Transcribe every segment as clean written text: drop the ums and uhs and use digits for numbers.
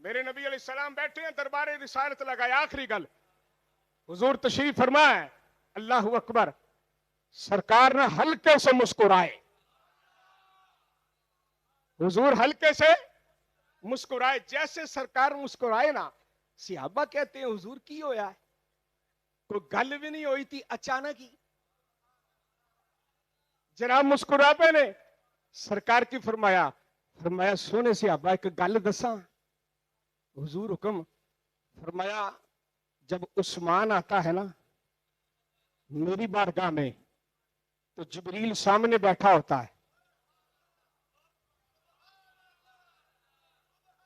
मेरे नबी अलैहिस्सलाम बैठे हैं, दरबार रिसालत लगाया। आखिरी गल हुजूर तशरीफ फरमाए, अल्लाह अकबर। सरकार ने हल्के से मुस्कुराए, हुजूर हल्के से मुस्कुराए। जैसे सरकार मुस्कुराए ना, सिहाबा कहते हैं हुजूर की होया है, कोई गल भी नहीं हुई थी, अचानक ही जनाब मुस्कुरा पे ने। सरकार की फरमाया, फरमाया सोने सिहाबा एक गल दसा। हुजूर हुक्म। फरमाया जब उस्मान आता है ना मेरी बारगाह में, तो जिब्रील सामने बैठा होता है।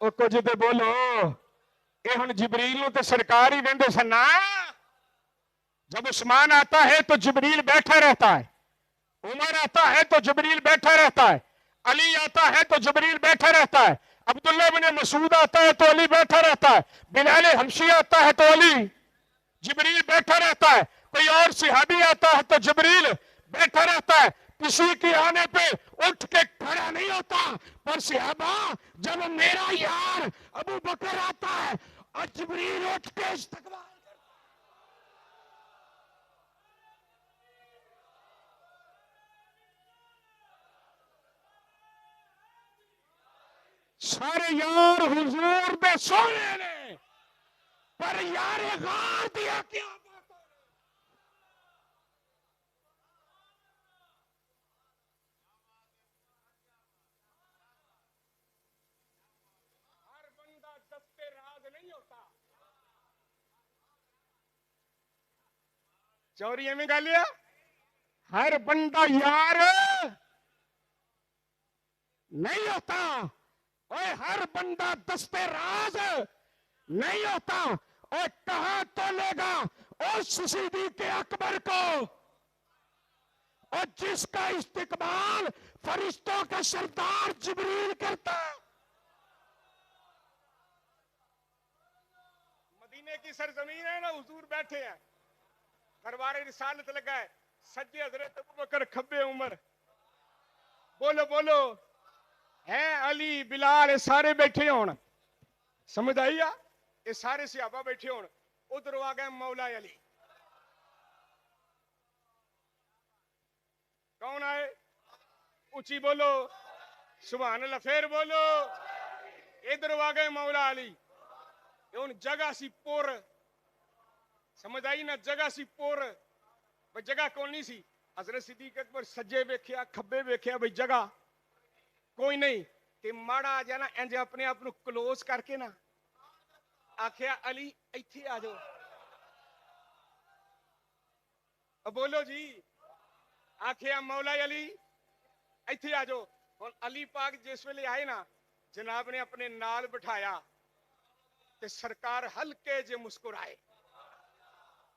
ओ कुछ तो बोलो, ये हुण जिब्रील तो सरकार ही वेंदे सन ना। जब उस्मान आता है तो जिब्रील बैठा रहता है, उमर आता है तो जिब्रील बैठा रहता है, अली आता है तो जिब्रील बैठा रहता है, अब्दुल्ला बिन मसूद आता है तो अली बैठा रहता है, बिलाल हबशी आता है तो अली जिब्रील बैठा रहता है, कोई और सिहाबी आता है तो जिब्रील बैठा रहता है। किसी के आने पे उठ के खड़ा नहीं होता। पर सिहाबा जब मेरा यार अबू बकर आता है और जिब्रील उठ के इस्तकबाल, सारे यार हुजूर दे सोने ने, पर यार गार दिया क्या बात है। हर बंदा दस्ते राज नहीं होता। चौरी में गालिया, हर बंदा यार नहीं होता। ओए हर बंदा दस्ते राज नहीं होता। और कहां तोलेगा उस सिद्दीक़ अकबर को, और जिसका इस्तिकबाल फरिश्तों का सरदार जिब्रील करता है। मदीने की सरजमीन है ना, हुजूर बैठे हैं, दरबार रिसालत लगा है, सज्जे हजरत अबू बकर, खब्बे उमर। बोलो बोलो, है अली बिलाल सारे बैठे होन, समझ आई आ? ये सारे सिहाबा बैठे होन। उधर आ गए मौला अली। कौन आए? ऊंची बोलो सुभान अल्लाह, फिर बोलो। इधर आ गए मौला अली। हुन जगह सी पुर, समझ आई ना? जगह सी पुर, भाई जगह कौन नहीं सी। हजरत सिद्दीक़ अकबर सज्जे वेख्या, खब्बे वेख्या, भाई जगह कोई नहीं। ते माड़ा जा ना इंज अपने आप को क्लोज करके ना आख्या अली इत्थे आ जाओ। अब बोलो जी, आख्या मौला अली इत्थे आ जाओ। हुण अली पाक जिस वेले आए ना, जनाब ने अपने नाल बिठाया ते सरकार हल्के जे मुस्कुराए।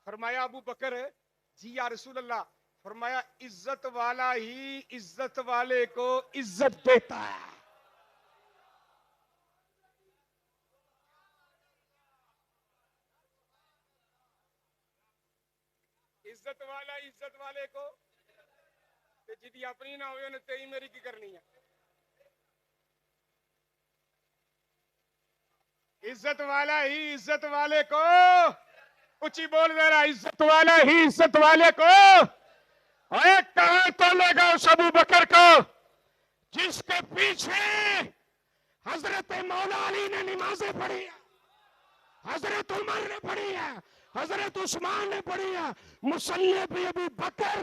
फरमाया अबू बकर जी या रसूल अल्लाह। फरमाया इज्जत वाला ही इज्जत वाले को इज्जत देता है। इज्जत वाला इज्जत वाले को, जिदी अपनी ना हो तेरी मेरी की करनी है। इज्जत वाला ही इज्जत वाले को, ऊंची बोल मेरा, इज्जत वाला ही इज्जत वाले को। अरे कहां तोलेगा उस अबू बकर को जिसके पीछे हजरत मौला अली ने नमाजें पढ़ी है, हजरत उमर ने पढ़ी है, हजरत उस्मान ने पढ़ी है, मुसल्ले पे अबू बकर